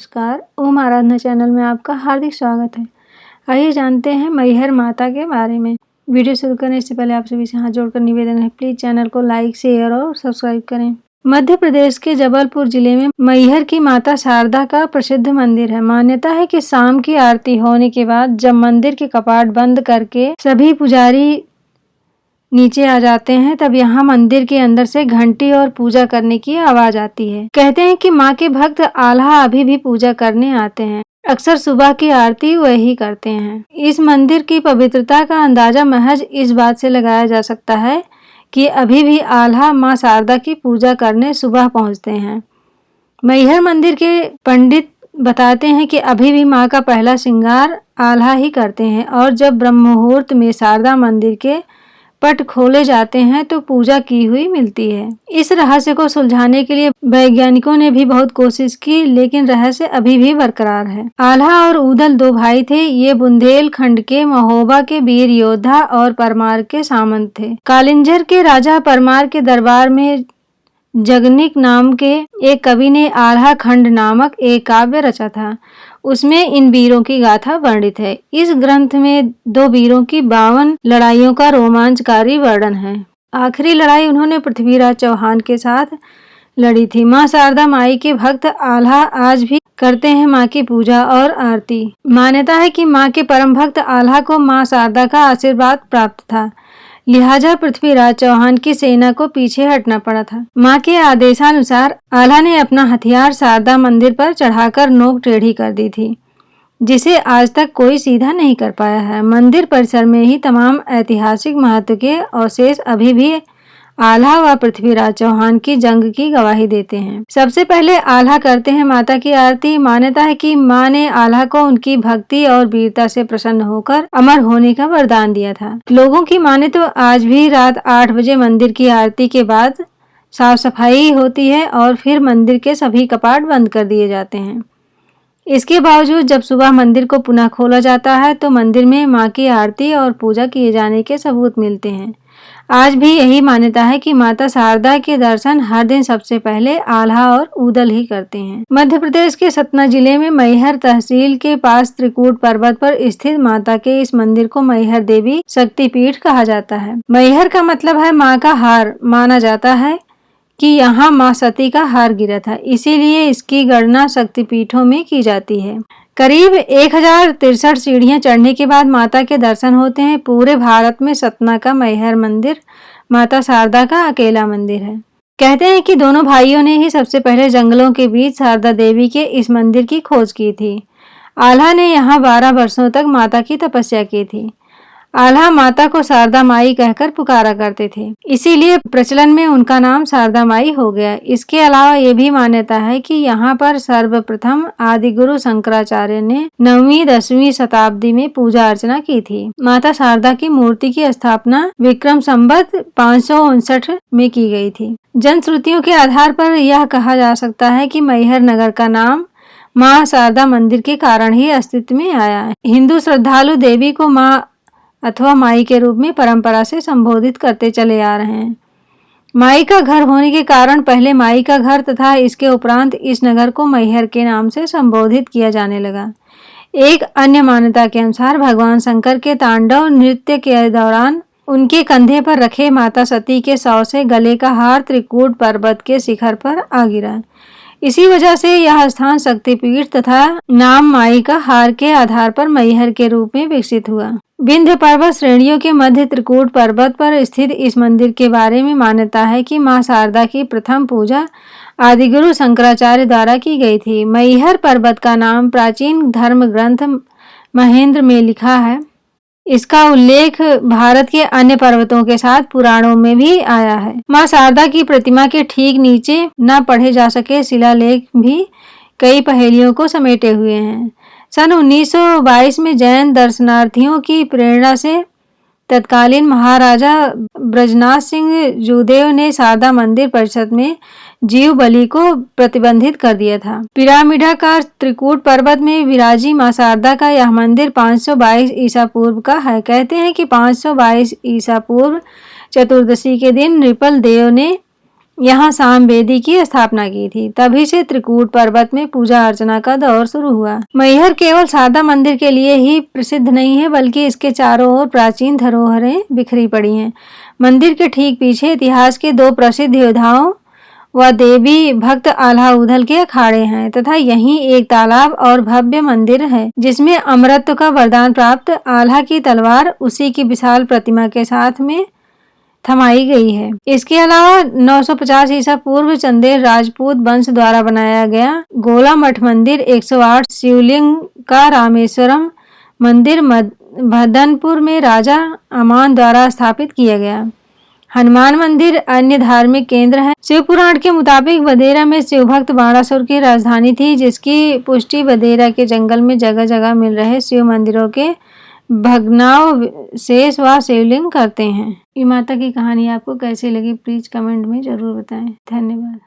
नमस्कार, ओम आराधना चैनल में आपका हार्दिक स्वागत है। आइए जानते हैं मैहर माता के बारे में। वीडियो शुरू करने से पहले आप सभी से हाथ जोड़कर निवेदन है, प्लीज चैनल को लाइक, शेयर और सब्सक्राइब करें। मध्य प्रदेश के जबलपुर जिले में मैहर की माता शारदा का प्रसिद्ध मंदिर है। मान्यता है कि शाम की आरती होने के बाद जब मंदिर के कपाट बंद करके सभी पुजारी नीचे आ जाते हैं, तब यहाँ मंदिर के अंदर से घंटी और पूजा करने की आवाज आती है। कहते हैं कि माँ के भक्त आल्हा अभी भी पूजा करने आते हैं। अक्सर सुबह की आरती वही करते हैं। इस मंदिर की पवित्रता का अंदाजा महज इस बात से लगाया जा सकता है कि अभी भी आल्हा माँ शारदा की पूजा करने सुबह पहुँचते हैं। मैहर मंदिर के पंडित बताते हैं कि अभी भी माँ का पहला श्रृंगार आल्हा ही करते हैं और जब ब्रह्म मुहूर्त में शारदा मंदिर के पट खोले जाते हैं तो पूजा की हुई मिलती है। इस रहस्य को सुलझाने के लिए वैज्ञानिकों ने भी बहुत कोशिश की, लेकिन रहस्य अभी भी बरकरार है। आल्हा और ऊदल दो भाई थे। ये बुंदेलखंड के महोबा के वीर योद्धा और परमार के सामंत थे। कालिंजर के राजा परमार के दरबार में जगनिक नाम के एक कवि ने आल्हा खंड नामक एक काव्य रचा था। उसमें इन वीरों की गाथा वर्णित है। इस ग्रंथ में दो वीरों की 52 लड़ाइयों का रोमांचकारी वर्णन है। आखिरी लड़ाई उन्होंने पृथ्वीराज चौहान के साथ लड़ी थी। माँ शारदा माई के भक्त आल्हा आज भी करते हैं माँ की पूजा और आरती। मान्यता है कि माँ के परम भक्त आल्हा को माँ शारदा का आशीर्वाद प्राप्त था, लिहाजा पृथ्वीराज चौहान की सेना को पीछे हटना पड़ा था। माँ के आदेशानुसार आल्हा ने अपना हथियार शारदा मंदिर पर चढ़ाकर नोक टेढ़ी कर दी थी, जिसे आज तक कोई सीधा नहीं कर पाया है। मंदिर परिसर में ही तमाम ऐतिहासिक महत्व के अवशेष अभी भी आल्हा व पृथ्वीराज चौहान की जंग की गवाही देते हैं। सबसे पहले आल्हा करते हैं माता की आरती। मान्यता है कि माँ ने आल्हा को उनकी भक्ति और वीरता से प्रसन्न होकर अमर होने का वरदान दिया था। लोगों की माने तो आज भी रात 8 बजे मंदिर की आरती के बाद साफ सफाई होती है और फिर मंदिर के सभी कपाट बंद कर दिए जाते हैं। इसके बावजूद जब सुबह मंदिर को पुनः खोला जाता है तो मंदिर में माँ की आरती और पूजा किए जाने के सबूत मिलते हैं। आज भी यही मान्यता है कि माता शारदा के दर्शन हर दिन सबसे पहले आल्हा और ऊदल ही करते हैं। मध्य प्रदेश के सतना जिले में मैहर तहसील के पास त्रिकूट पर्वत पर स्थित माता के इस मंदिर को मैहर देवी शक्तिपीठ कहा जाता है। मैहर का मतलब है माँ का हार। माना जाता है कि यहाँ माँ सती का हार गिरा था, इसीलिए इसकी गणना शक्तिपीठों में की जाती है। करीब 1063 सीढ़ियां चढ़ने के बाद माता के दर्शन होते हैं। पूरे भारत में सतना का मैहर मंदिर माता शारदा का अकेला मंदिर है। कहते हैं कि दोनों भाइयों ने ही सबसे पहले जंगलों के बीच शारदा देवी के इस मंदिर की खोज की थी। आल्हा ने यहाँ 12 वर्षों तक माता की तपस्या की थी। आल्हा माता को शारदा माई कहकर पुकारा करते थे, इसीलिए प्रचलन में उनका नाम शारदा माई हो गया। इसके अलावा ये भी मान्यता है कि यहाँ पर सर्वप्रथम आदि गुरु शंकराचार्य ने 9वीं 10वीं शताब्दी में पूजा अर्चना की थी। माता शारदा की मूर्ति की स्थापना विक्रम संवत 559 में की गई थी। जनश्रुतियों के आधार पर यह कहा जा सकता है कि मैहर नगर का नाम माँ शारदा मंदिर के कारण ही अस्तित्व में आया है। हिंदू श्रद्धालु देवी को माँ अथवा माई के रूप में परंपरा से संबोधित करते चले आ रहे हैं। माई का घर होने के कारण पहले माई का घर तथा इसके उपरांत इस नगर को मैहर के नाम से संबोधित किया जाने लगा। एक अन्य मान्यता के अनुसार भगवान शंकर के तांडव नृत्य के दौरान उनके कंधे पर रखे माता सती के शव से गले का हार त्रिकूट पर्वत के शिखर पर आ गिरा। इसी वजह से यह स्थान शक्तिपीठ तथा नाम माई का हार के आधार पर मैहर के रूप में विकसित हुआ। विंध्य पर्वत श्रेणियों के मध्य त्रिकूट पर्वत पर स्थित इस मंदिर के बारे में मान्यता है कि मां शारदा की प्रथम पूजा आदिगुरु शंकराचार्य द्वारा की गई थी। मैहर पर्वत का नाम प्राचीन धर्म ग्रंथ महेंद्र में लिखा है। इसका उल्लेख भारत के अन्य पर्वतों के साथ पुराणों में भी आया है। मां शारदा की प्रतिमा के ठीक नीचे न पढ़े जा सके शिलालेख भी कई पहेलियों को समेटे हुए हैं। सन 1922 में जैन दर्शनार्थियों की प्रेरणा से तत्कालीन महाराजा ब्रजनाथ सिंह जूदेव ने शारदा मंदिर परिषद में जीव बलि को प्रतिबंधित कर दिया था। पिरामिडाकार त्रिकूट पर्वत में विराजी मां शारदा का यह मंदिर 522 ईसा पूर्व का है। कहते हैं कि 522 ईसा पूर्व चतुर्दशी के दिन नृपल देव ने यहाँ सामवेदी की स्थापना की थी। तभी से त्रिकूट पर्वत में पूजा अर्चना का दौर शुरू हुआ। मैहर केवल सादा मंदिर के लिए ही प्रसिद्ध नहीं है, बल्कि इसके चारों ओर प्राचीन धरोहरें बिखरी पड़ी हैं। मंदिर के ठीक पीछे इतिहास के 2 प्रसिद्ध योद्धाओं व देवी भक्त आल्हा ऊधल के अखाड़े हैं तथा यहीं एक तालाब और भव्य मंदिर है, जिसमें अमरत्व का वरदान प्राप्त आल्हा की तलवार उसी की विशाल प्रतिमा के साथ में थमाई गई है। इसके अलावा 950 ईसा पूर्व चंदेल राजपूत वंश द्वारा बनाया गया गोला मठ मंदिर, 108 शिवलिंग का रामेश्वरम मंदिर मदनपुर में राजा अमान द्वारा स्थापित किया गया। हनुमान मंदिर अन्य धार्मिक केंद्र है। शिव पुराण के मुताबिक बदेरा में शिवभक्त बाणासुर की राजधानी थी, जिसकी पुष्टि बदेरा के जंगल में जगह जगह मिल रहे शिव मंदिरों के भग्नावशेष व शिवलिंग करते हैं। ये माता की कहानी आपको कैसी लगी प्लीज कमेंट में जरूर बताएं। धन्यवाद।